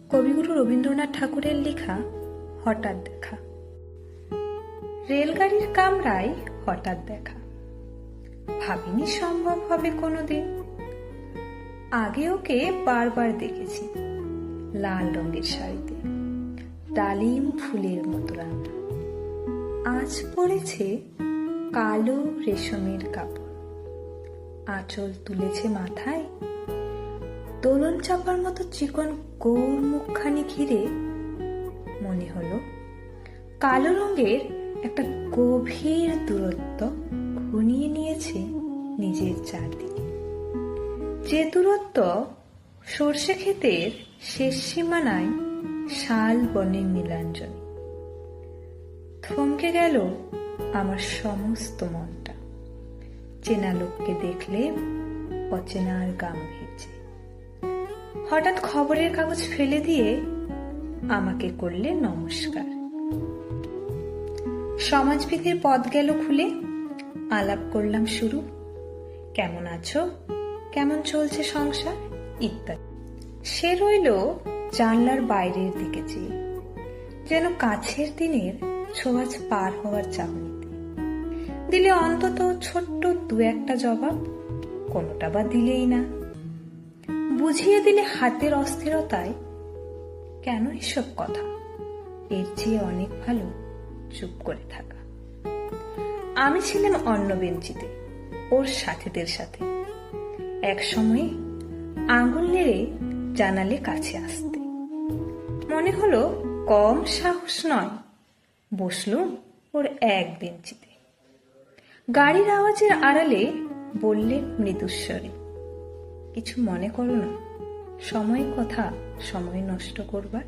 কবিগুরু রবীন্দ্রনাথ ঠাকুরের লেখা হঠাৎ দেখা। রেলগাড়ির কামরায় হঠাৎ দেখা, ভাবিনি সম্ভব হবে কোনোদিন। আগে ওকে বারবার দেখেছি, লাল রঙের শাড়িতে, ডালিম ফুলের মতো রান্না। আজ পরেছে কালো রেশমের কাপড়, আঁচল তুলেছে মাথায়, দোলন চাপার মতো চিকন গোল মুখখানি ঘিরে মনে হলো কালো রঙের একটা গভীর দূরত্ব ঘনিয়ে নিয়েছে নিজের চারদিকে, যে দূরত্ব সর্ষে ক্ষেতের শেষ সীমানায় শাল বনের নীলাঞ্জনী। থমকে গেল আমার সমস্ত মনটা, চেনা লোককে দেখলে অচেনার গাম ভিজে। হঠাৎ খবরের কাগজ ফেলে দিয়ে আমাকে করলে নমস্কার। সমাজবিধির পথ গেল খুলে, আলাপ করলাম শুরু, কেমন আছো, কেমন চলছে সংসার ইত্যাদি। সে রইল জানলার বাইরের দিকে চেয়ে, যেন কাছের দিনের ছোঁয়াচ পার হওয়ার চাহনিতে। দিলে অন্তত ছোট্ট দু একটা জবাব, কোনোটা বা দিলেই না। বুঝিয়ে দিলে হাতের অস্থিরতায়, কেন এসব কথা, এর চেয়ে অনেক ভালো চুপ করে থাকা। আমি ছিলাম অন্য বেঞ্চিতে ওর সাথীদের সাথে, এক সময়ে আঙুল নেড়ে জানালে কাছে আসতে। মনে হলো কম সাহস নয়, বসলুম ওর এক বেঞ্চিতে। গাড়ির আওয়াজের আড়ালে বললে মৃদুস্বরে, কিছু মনে করো না, সময়ের কথা সময় নষ্ট করবার।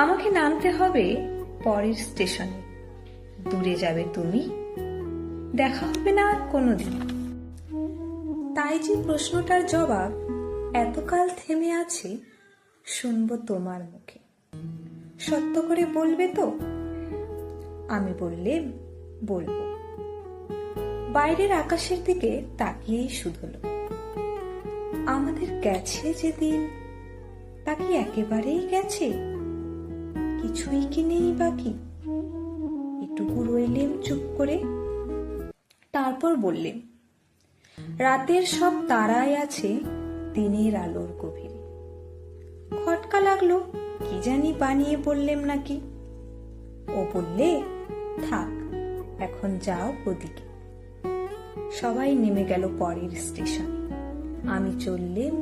আমাকে নামতে হবে পরের স্টেশনে, দূরে যাবে তুমি, দেখা হবে না আর কোনোদিন। তাই যে প্রশ্নটার জবাব এতকাল থেমে আছে, শুনবো তোমার মুখে। সত্য করে বলবে তো? আমি বললে বলবো। বাইরের আকাশের দিকে তাকিয়েই শুধলো, আমাদের গেছে যে দিন, তা কি একেবারেই গেছে? কিছুই কি নেই বাকি? এটুকু রইলেম চুপ করে। তারপর বললেন, রাতের সব তারাই আছে দিনের আলোর গভীরে। খটকা লাগলো, কি জানি বানিয়ে বললেম নাকি। ও বললে, থাক এখন যাও ওদিকে। সবাই নেমে গেল পরের স্টেশনে, আমি চললেম